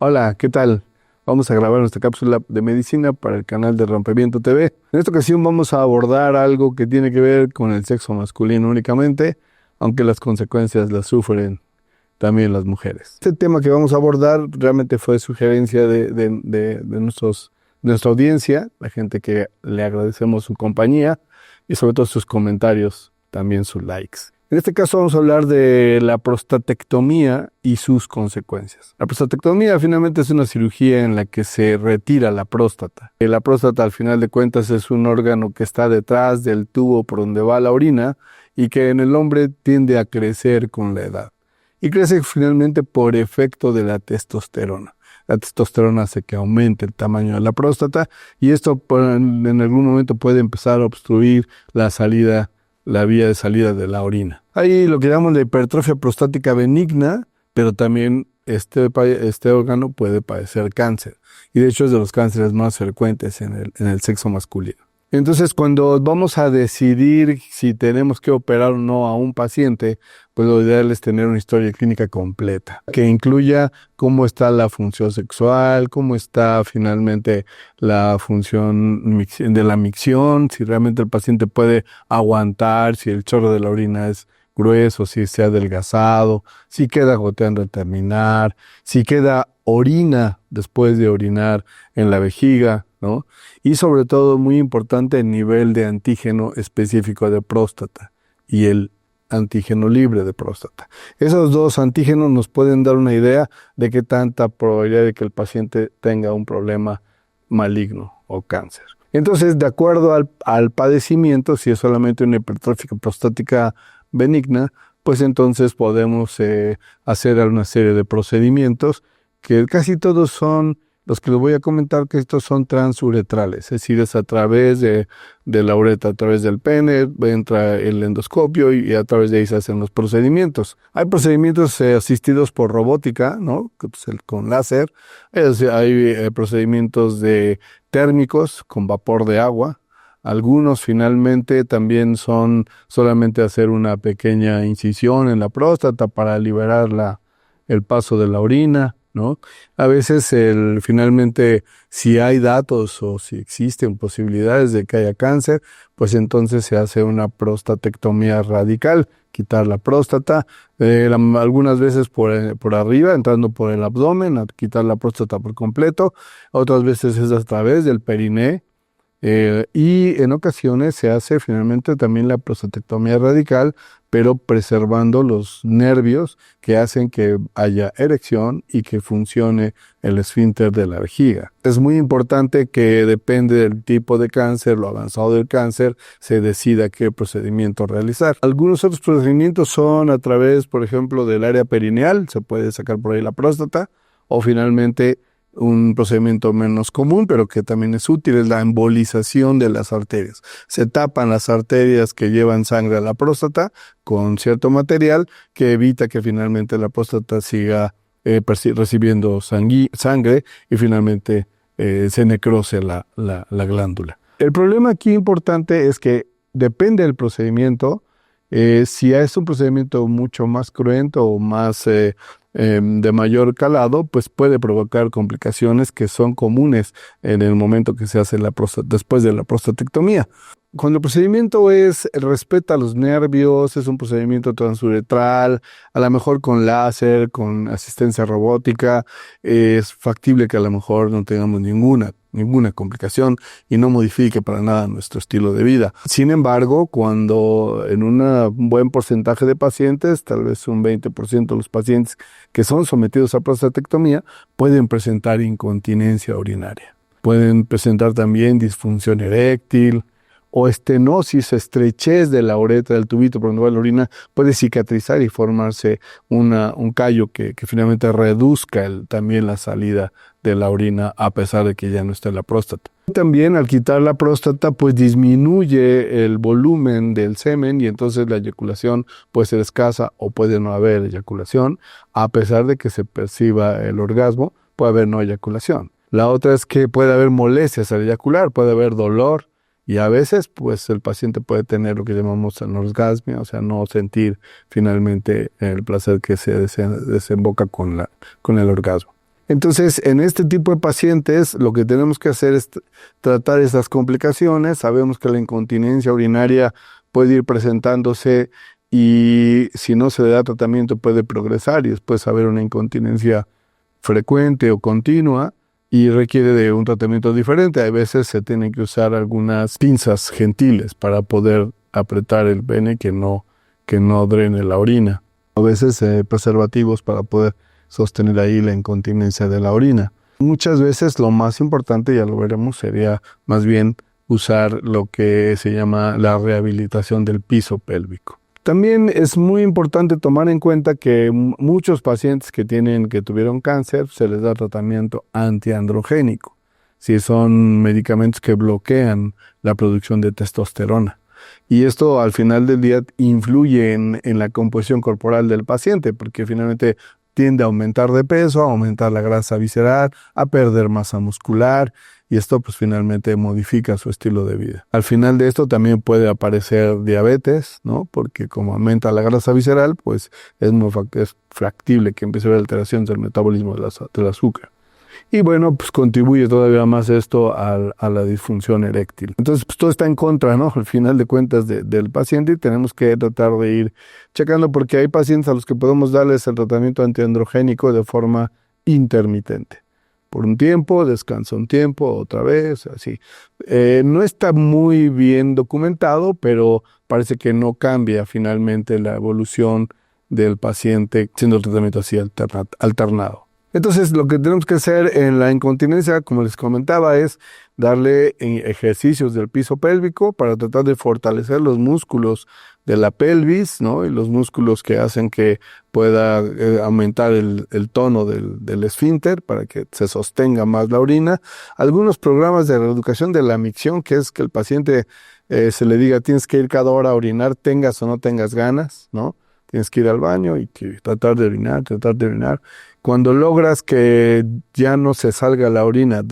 Hola, ¿qué tal? Vamos a grabar nuestra cápsula de medicina para el canal de Rompimiento TV. En esta ocasión vamos a abordar algo que tiene que ver con el sexo masculino únicamente, aunque las consecuencias las sufren también las mujeres. Este tema que vamos a abordar realmente fue sugerencia de nuestra audiencia, la gente que le agradecemos su compañía y sobre todo sus comentarios, también sus likes. En este caso vamos a hablar de la prostatectomía y sus consecuencias. La prostatectomía finalmente es una cirugía en la que se retira la próstata. La próstata al final de cuentas es un órgano que está detrás del tubo por donde va la orina y que en el hombre tiende a crecer con la edad. Y crece finalmente por efecto de la testosterona. La testosterona hace que aumente el tamaño de la próstata y esto en algún momento puede empezar a obstruir la vía de salida de la orina. Hay lo que llamamos la hipertrofia prostática benigna, pero también este órgano puede padecer cáncer. Y de hecho es de los cánceres más frecuentes en el sexo masculino. Entonces, cuando vamos a decidir si tenemos que operar o no a un paciente, pues lo ideal es tener una historia clínica completa, que incluya cómo está la función sexual, cómo está finalmente la función de la micción, si realmente el paciente puede aguantar, si el chorro de la orina es grueso, si se ha adelgazado, si queda goteando al terminar, si queda orina después de orinar en la vejiga, ¿no? Y sobre todo, muy importante, el nivel de antígeno específico de próstata y el antígeno libre de próstata. Esos dos antígenos nos pueden dar una idea de qué tanta probabilidad de que el paciente tenga un problema maligno o cáncer. Entonces, de acuerdo al padecimiento, si es solamente una hipertrofia prostática benigna, pues entonces podemos hacer una serie de procedimientos que casi todos son los que les voy a comentar, que estos son transuretrales, es decir, es a través de la uretra, a través del pene, entra el endoscopio y a través de ahí se hacen los procedimientos. Hay procedimientos asistidos por robótica, ¿no? Con láser, hay procedimientos térmicos con vapor de agua. Algunos finalmente también son solamente hacer una pequeña incisión en la próstata para liberar el paso de la orina, ¿no? A veces finalmente si hay datos o si existen posibilidades de que haya cáncer, pues entonces se hace una prostatectomía radical, quitar la próstata, algunas veces por arriba, entrando por el abdomen, a quitar la próstata por completo, otras veces es a través del periné. Y en ocasiones se hace finalmente también la prostatectomía radical, pero preservando los nervios que hacen que haya erección y que funcione el esfínter de la vejiga. Es muy importante que depende del tipo de cáncer, lo avanzado del cáncer, se decida qué procedimiento realizar. Algunos otros procedimientos son a través, por ejemplo, del área perineal, se puede sacar por ahí la próstata, o finalmente un procedimiento menos común, pero que también es útil, es la embolización de las arterias. Se tapan las arterias que llevan sangre a la próstata con cierto material que evita que finalmente la próstata siga recibiendo sangre y finalmente se necrose la glándula. El problema aquí importante es que depende del procedimiento. Si es un procedimiento mucho más cruento o más de mayor calado, pues puede provocar complicaciones que son comunes en el momento que se hace después de la prostatectomía. Cuando el procedimiento respeta los nervios, es un procedimiento transuretral, a lo mejor con láser, con asistencia robótica, es factible que a lo mejor no tengamos ninguna complicación y no modifique para nada nuestro estilo de vida. Sin embargo, cuando en un buen porcentaje de pacientes, tal vez un 20% de los pacientes que son sometidos a prostatectomía, pueden presentar incontinencia urinaria. Pueden presentar también disfunción eréctil, o estenosis, estrechez de la uretra, del tubito por donde va la orina, puede cicatrizar y formarse un callo que finalmente reduzca también la salida de la orina a pesar de que ya no está en la próstata. También al quitar la próstata pues disminuye el volumen del semen y entonces la eyaculación puede ser escasa o puede no haber eyaculación, a pesar de que se perciba el orgasmo, puede haber no eyaculación. La otra es que puede haber molestias al eyacular, puede haber dolor. Y a veces, pues, el paciente puede tener lo que llamamos anorgasmia, o sea, no sentir finalmente el placer que se desemboca con el orgasmo. Entonces, en este tipo de pacientes, lo que tenemos que hacer es tratar esas complicaciones. Sabemos que la incontinencia urinaria puede ir presentándose y si no se le da tratamiento puede progresar y después haber una incontinencia frecuente o continua y requiere de un tratamiento diferente. A veces se tienen que usar algunas pinzas gentiles para poder apretar el pene que no drene la orina. A veces preservativos para poder sostener ahí la incontinencia de la orina. Muchas veces lo más importante, ya lo veremos, sería más bien usar lo que se llama la rehabilitación del piso pélvico. También es muy importante tomar en cuenta que muchos pacientes que tuvieron cáncer se les da tratamiento antiandrogénico, si son medicamentos que bloquean la producción de testosterona. Y esto al final del día influye en la composición corporal del paciente, porque finalmente tiende a aumentar de peso, a aumentar la grasa visceral, a perder masa muscular, y esto pues finalmente modifica su estilo de vida. Al final de esto también puede aparecer diabetes, ¿no? Porque como aumenta la grasa visceral, pues es factible que empiece a haber alteraciones del metabolismo del azúcar. Y bueno, pues contribuye todavía más esto a la disfunción eréctil. Entonces, pues todo está en contra, ¿no? Al final de cuentas del paciente, y tenemos que tratar de ir checando, porque hay pacientes a los que podemos darles el tratamiento antiandrogénico de forma intermitente. Por un tiempo, descansa un tiempo, otra vez, así. No está muy bien documentado, pero parece que no cambia finalmente la evolución del paciente siendo el tratamiento así alternado. Entonces, lo que tenemos que hacer en la incontinencia, como les comentaba, es darle ejercicios del piso pélvico para tratar de fortalecer los músculos de la pelvis, ¿no? Y los músculos que hacen que pueda aumentar el tono del esfínter para que se sostenga más la orina. Algunos programas de reeducación de la micción, que es que el paciente se le diga tienes que ir cada hora a orinar, tengas o no tengas ganas, ¿no? Tienes que ir al baño y tratar de orinar. Cuando logras que ya no se salga la orina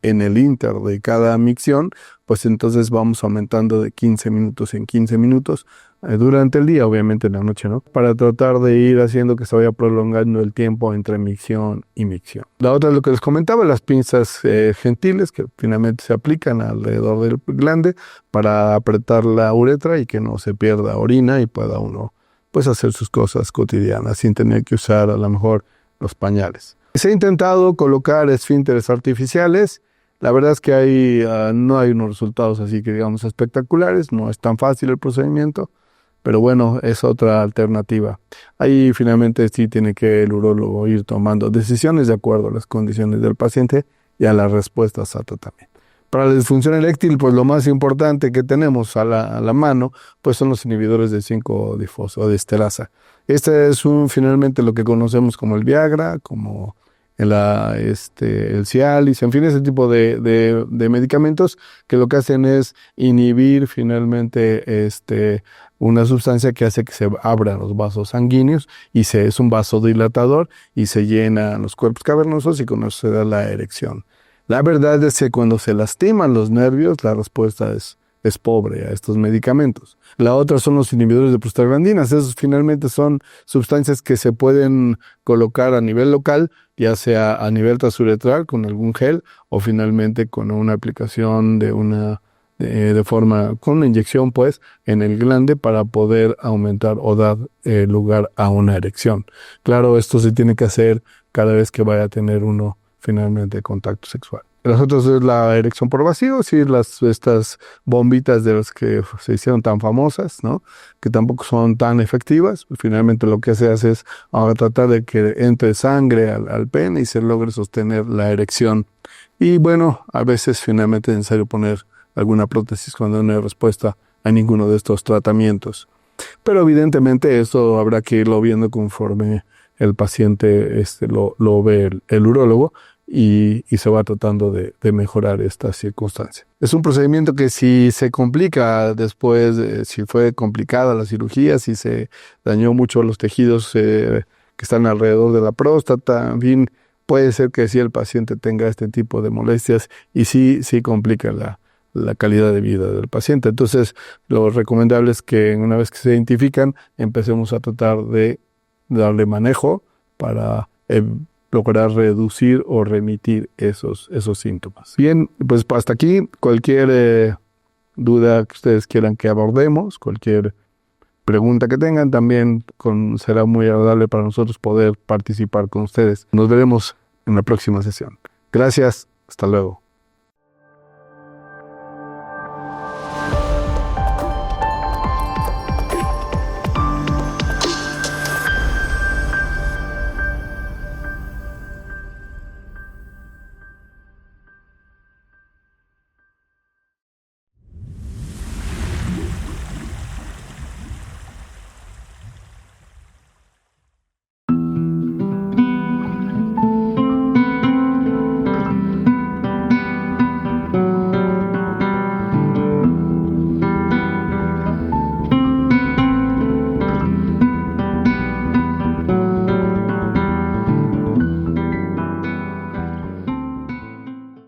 en el inter de cada micción, pues entonces vamos aumentando de 15 minutos en 15 minutos durante el día, obviamente en la noche, ¿no? Para tratar de ir haciendo que se vaya prolongando el tiempo entre micción y micción. La otra es lo que les comentaba, las pinzas gentiles que finalmente se aplican alrededor del glande para apretar la uretra y que no se pierda orina y pueda uno pues hacer sus cosas cotidianas sin tener que usar a lo mejor los pañales. Se ha intentado colocar esfínteres artificiales. La verdad es que no hay unos resultados así que digamos espectaculares, no es tan fácil el procedimiento, pero bueno, es otra alternativa. Ahí finalmente sí tiene que el urólogo ir tomando decisiones de acuerdo a las condiciones del paciente y a las respuestas al tratamiento. Para la disfunción eréctil, pues lo más importante que tenemos a la mano, pues son los inhibidores de 5-difosfodiesterasa. Este es finalmente lo que conocemos como el Viagra, como el Cialis, en fin, ese tipo de medicamentos que lo que hacen es inhibir finalmente una sustancia que hace que se abran los vasos sanguíneos y es un vasodilatador y se llenan los cuerpos cavernosos y con eso se da la erección. La verdad es que cuando se lastiman los nervios, la respuesta es pobre a estos medicamentos. La otra son los inhibidores de prostaglandinas. Esos finalmente son sustancias que se pueden colocar a nivel local, ya sea a nivel transuretral con algún gel o finalmente con una aplicación con una inyección pues en el glande para poder aumentar o dar lugar a una erección. Claro, esto se tiene que hacer cada vez que vaya a tener uno finalmente contacto sexual. Las otras es la erección por vacío, sí, estas bombitas de las que se hicieron tan famosas, ¿no? Que tampoco son tan efectivas. Finalmente lo que se hace es tratar de que entre sangre al pene y se logre sostener la erección. Y bueno, a veces finalmente es necesario poner alguna prótesis cuando no hay respuesta a ninguno de estos tratamientos. Pero evidentemente eso habrá que irlo viendo conforme el paciente lo ve el urólogo y se va tratando de mejorar esta circunstancia. Es un procedimiento que si se complica después, si fue complicada la cirugía, si se dañó mucho los tejidos que están alrededor de la próstata, en fin, puede ser que sí el paciente tenga este tipo de molestias y sí complica la calidad de vida del paciente. Entonces, lo recomendable es que una vez que se identifican, empecemos a tratar de darle manejo para lograr reducir o remitir esos síntomas. Bien, pues hasta aquí. Cualquier duda que ustedes quieran que abordemos, cualquier pregunta que tengan, también será muy agradable para nosotros poder participar con ustedes. Nos veremos en la próxima sesión. Gracias, hasta luego.